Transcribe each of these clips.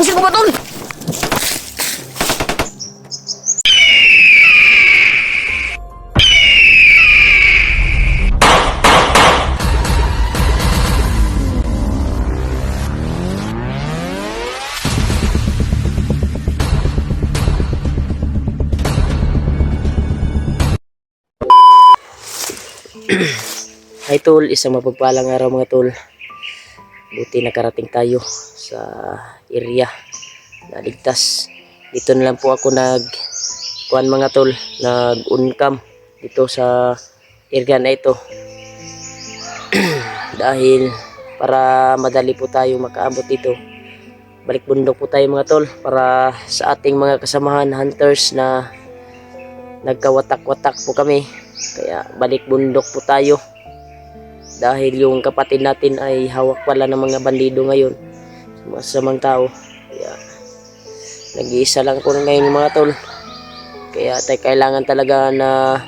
Buset mga tol. Hi tol, isang mapagpalang araw mga tol. Buti nakarating tayo sa area na ligtas. Dito na lang po ako kuan mga tol, nag-uncam dito sa area na ito. Dahil para madali po tayo makaabot dito. Balik bundok po tayo mga tol para sa ating mga kasamahan hunters na nagkawatak-watak po kami. Kaya balik bundok po tayo. Dahil yung kapatid natin ay hawak pala ng mga bandido ngayon, masamang tao. Kaya nag-iisa lang po ngayon mga tol. Kaya tayo kailangan talaga na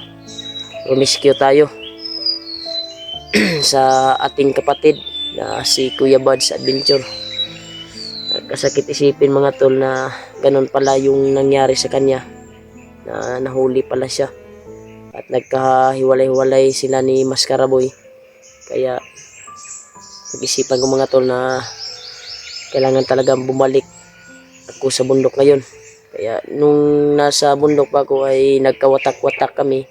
rescue tayo sa ating kapatid na si Kuya Buds Adventure. Kasakit isipin mga tol na ganun pala yung nangyari sa kanya, na nahuli pala siya at nagkahiwalay-hiwalay sila ni Mascaraboy. Kaya nag-isipan ko mga tol na kailangan talagang bumalik ako sa bundok ngayon. Kaya nung nasa bundok pa ako ay nagkawatak-watak kami.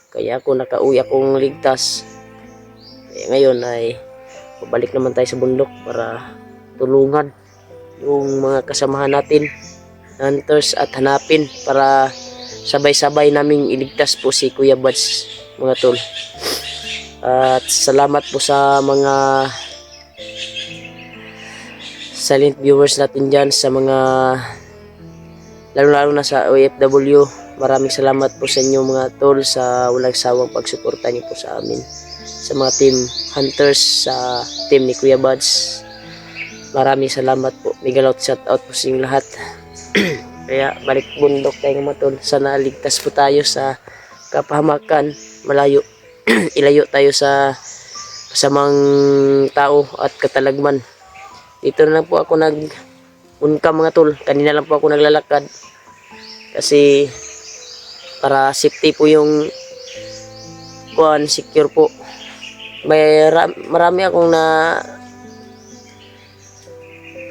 Kaya ako nakauwi akong ligtas. Kaya ngayon ay babalik naman tayo sa bundok para tulungan yung mga kasamahan natin, hunters, at hanapin para sabay-sabay naming iligtas po si Kuya Buds mga tol. At salamat po sa mga silent viewers natin dyan, sa mga lalo na sa OFW. Maraming salamat po sa inyo mga tol sa walang sawang pagsuporta niyo po sa amin, sa mga team hunters, sa team ni Kuya Buds. Maraming salamat po, migalout shout out po sa inyong lahat. Kaya balik bundok tayo mga tol, sana ligtas po tayo sa kapahamakan, malayo ilayo tayo sa kasamang tao at katalagman. Dito na lang po ako nag-uncam mga tol. Kanina lang po ako naglalakad kasi para safety po yung kuan, secure po. Marami akong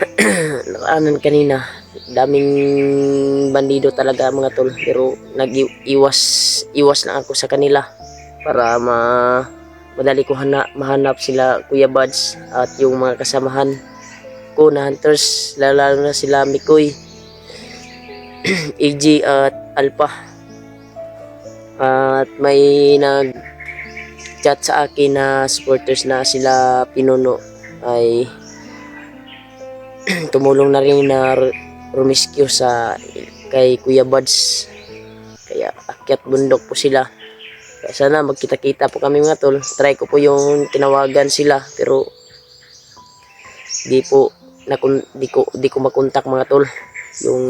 nakaanan kanina. Daming bandido talaga mga tol, pero nag-iwas lang ako sa kanila para madali ko mahanap sila Kuya Buds at yung mga kasamahan ko na hunters, lalo na sila Mikoy, AG at Alpha. At may nag-chat sa akin na supporters na sila Pinuno ay tumulong na rin na rescue kay Kuya Buds. Kaya akyat bundok po sila. Kaya sana magkita-kita po kami mga tol. Try ko po yung tinawagan sila pero di ko makontak mga tol yung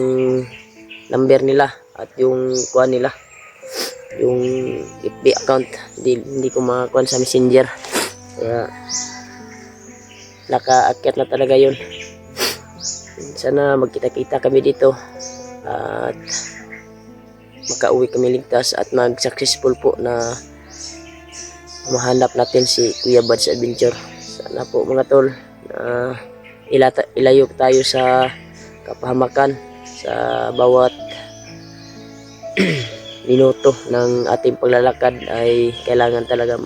number nila at yung kuha nila, yung FB account. Hindi ko makuha sa messenger. Kaya nakaakyat na talaga yun. Sana magkita-kita kami dito at makauwi kami ligtas at mag-successful po na mahanap natin si Kuya Buds Adventure. Sana po mga tol na ilayo tayo sa kapahamakan sa bawat minuto ng ating paglalakad. Ay kailangan talaga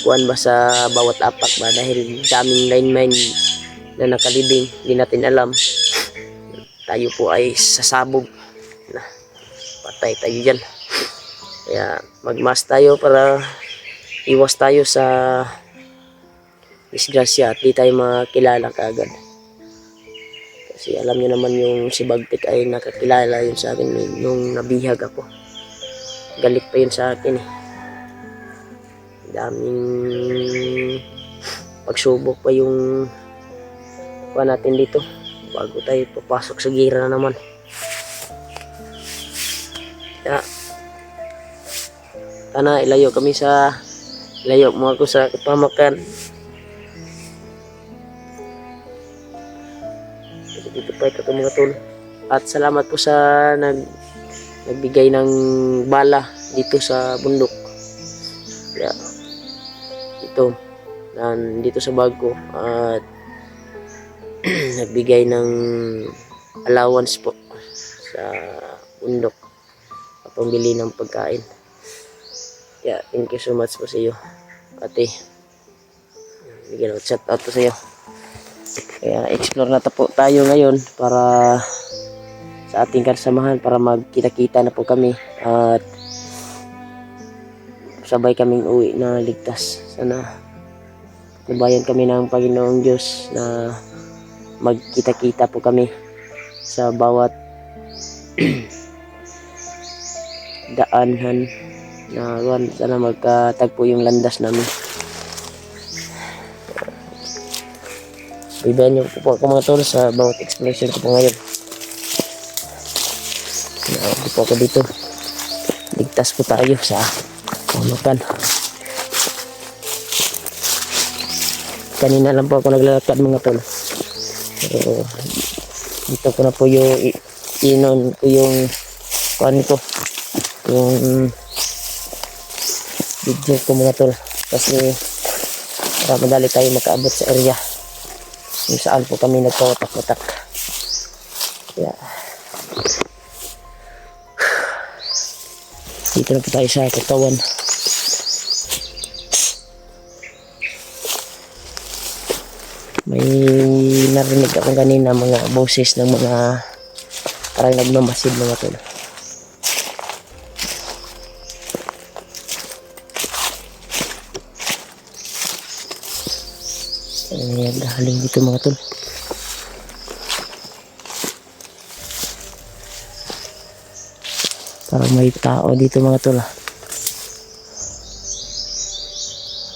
kuan ba sa bawat apak ba, dahil daming lineman na nakalibing, hindi natin alam. Tayo po ay sasabog na patay tayo dyan. Kaya magmas tayo para iwas tayo sa disgrasya at di tayo makilala kaagad. Kasi alam nyo naman yung si Bagtik ay nakakilala yun sa akin nung nabihag ako. Galit pa yun sa akin eh. Daming pagsubok pa yung kuha natin dito bago tayo papasok sa gira na naman. Kaya sana ilayo mo ako sa kapamakan ito mga tol. At salamat po sa nagbigay ng bala dito sa bundok. Kaya ito dito sa bag ko at nagbigay ng allowance po sa bundok pambili ng pagkain. Kaya thank you so much po sa iyo, ate. Bigyan ako shout out po sa iyo. Kaya explore na po tayo ngayon para sa ating kasamahan, para magkita-kita na po kami at sabay kaming uwi na ligtas. Sana tubayan kami ng Panginoong Diyos na magkita-kita po kami sa bawat daanhan na sana magkatagpo yung landas namin. Bibayan niyo po ako mga tol sa bawat exploration ko po ngayon. Hindi po ako dito. Ligtas po tayo sa pamakan. Kanina lang po ako naglalakad mga tol. So, dito ko na po yung inon ko yung kuhan ko. Yung video ko mga tol. Kasi para madali tayo makaabot sa area kung saan po kami nagpawatak-watak. Kaya dito na po tayo sa katawan. May narinig ako kanina mga boses ng mga parang nagmamasid mga tol. Galing dito mga tol. Parang may tao dito mga tol.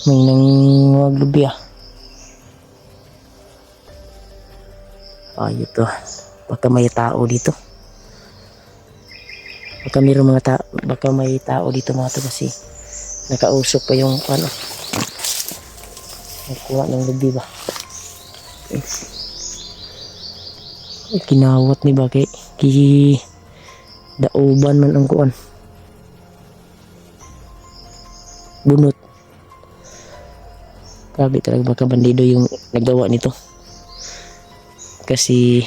May nangwaglubi ito. Baka may tao dito. Baka mayroong mga tao. Baka may tao dito mga tol kasi nakausok pa yung ano. Nagkuha ng lubi ba? Kinawat ni ba kay dauban man ang kuan. Bunot. Grabe talaga, baka bandido yung naggawa nito. Kasi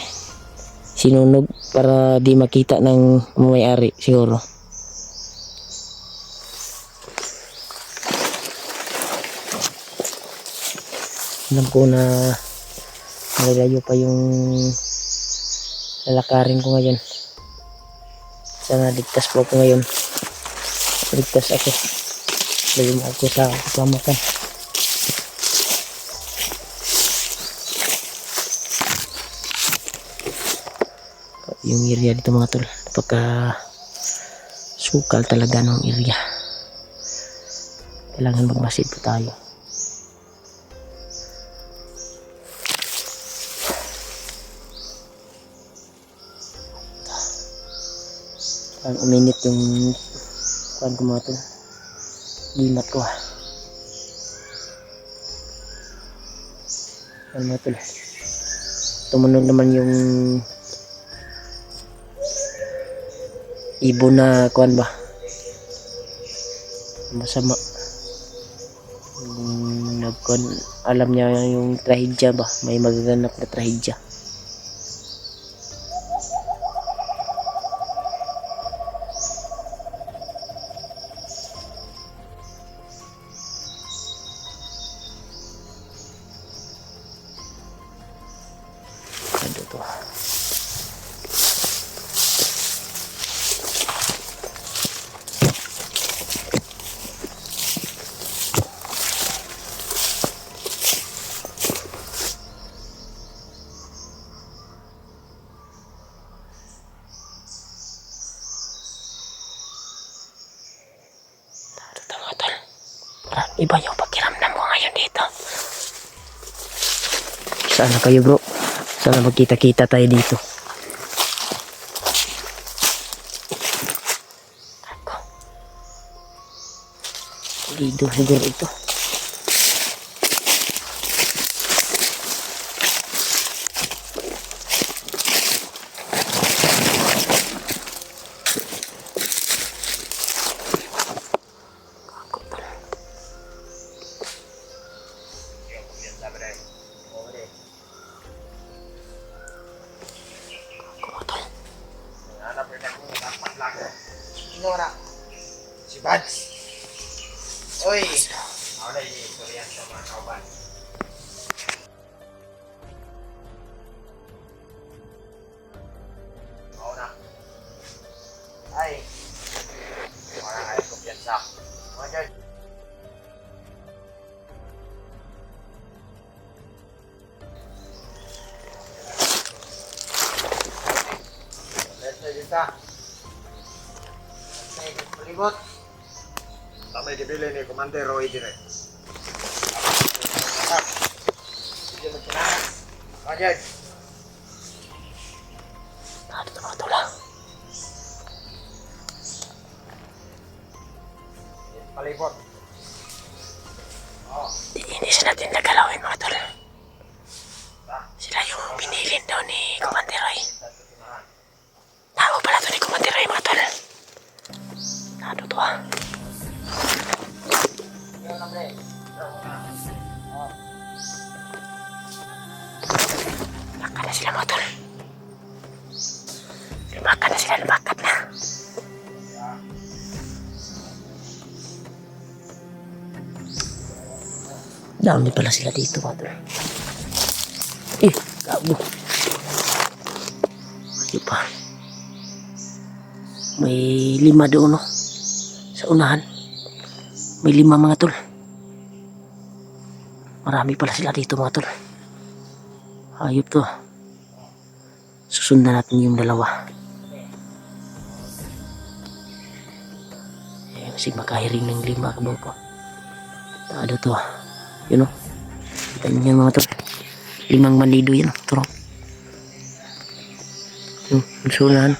sinunog para di makita ng may-ari siguro. Alam ko na malayo pa yung lalakarin ko ngayon. Sana ligtas po ako ngayon. Ligtas ako. Layo ako sa pamakan. Yung area dito mga tol, napaka sukal talaga ng area. Kailangan magmasid po tayo. Parang uminit yung kuhan ko mga tol. Gimat ko Ayan mga tol. Tumunog naman yung ibon na kuhan ba. Masama. Nagkuhan, alam niya yung trahedya ba. May magaganap na trahedya. Iba yung pakiramdam ko ngayon dito. Sana kayo bro. Sana magkita-kita tayo dito. Ako. Dito siguro ito. Sino na? Si Bads. Uy! Ako na yung istorya sa mga kauban. Ako na. Ay! Ako na kaya kumpiyansa. Mga dyan. Let's do this na. Malibot. Tamay dibili ni Commander Roy dire. Sige magkinahan. Kajad. Ano ito mga tula? Palibot. Oh. Hindi sila natin nagalawin mga tula. Sila yung binilin daw ni Commander Roy. Tao pala ito ni Commander Roy mga tula. Ano to ah? Baka na sila mga tol. Lumakan na sila, lumakat na. Dami pala sila dito mga tol. Gabo. Ayun pa. May 5 doon no. Sa unahan. May 5 mga tol. Marami pala sila dito mga tol. Ayop to. Susundan natin yung 2. Kasi makahiring ng 5 kabaw ko. Tado to. Yun o. Kita nyo yan mga tol. 5 manido yan o. Turong. Susundan.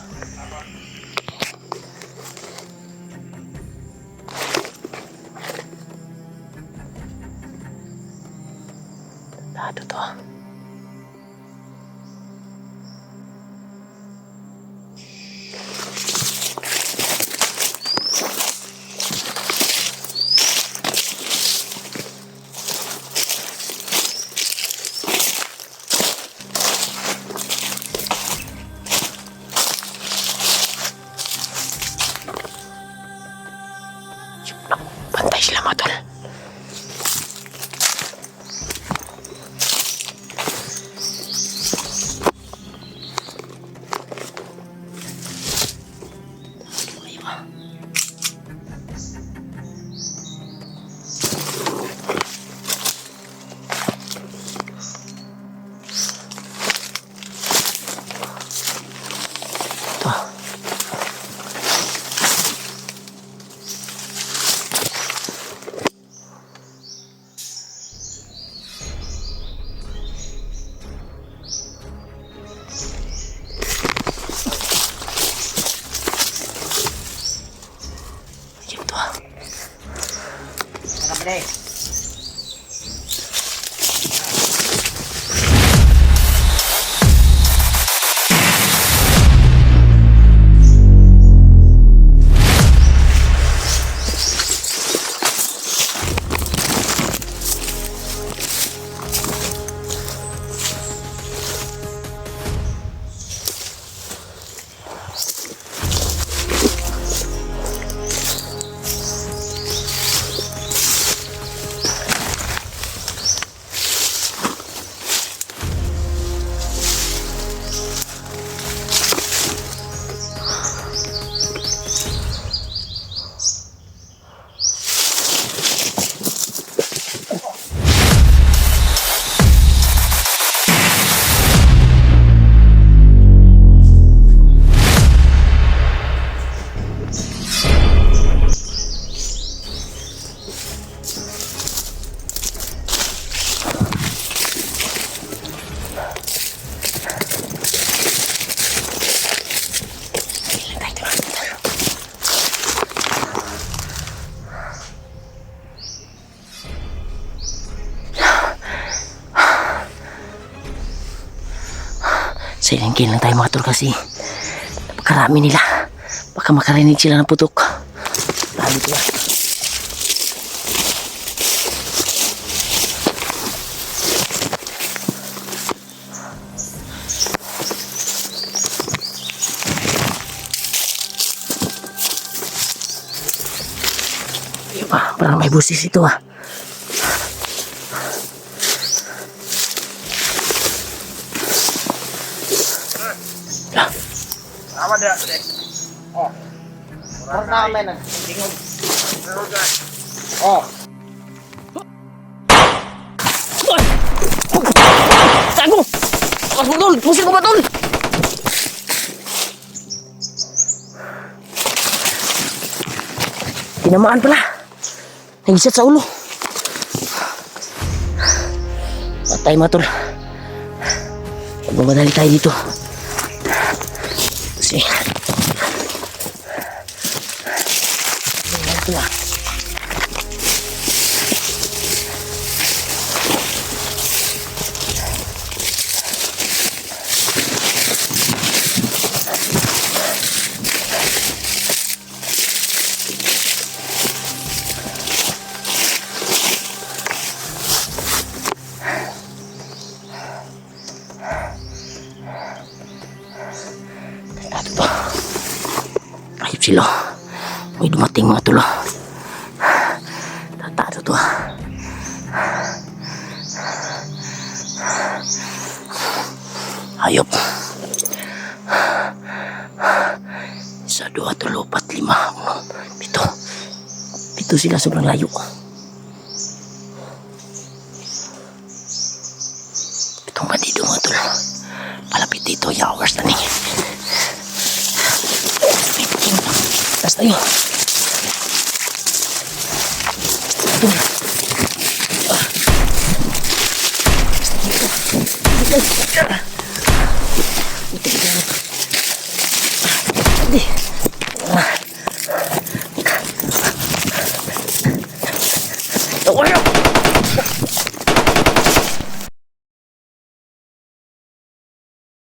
Tado to. Bantay sila mga tol. Pre. Silent kill lang tayo mga tol kasi napakarami nila. Baka makarinig sila ng putok. Lalo ko yan. Parang may busis ito ah. Tama dia, Dek. Oh. Murag namin ang tingog. Oh. Tago! Akas mo tol! Pusin ko ba tol? Tinamaan pala. Nagisat sa ulo. Patay mga tol. Magmamadali tayo dito. Kasi ito ah. Tato to. Ayop sila. May dumating mga tulo. Tato to. Ayop. Isa, dua, tulo, pat, lima, uno, pito. Pito sila sobrang layo. Pitong bandido mga tulo. Palapit dito, hours na ni. Tas tayo. Ito.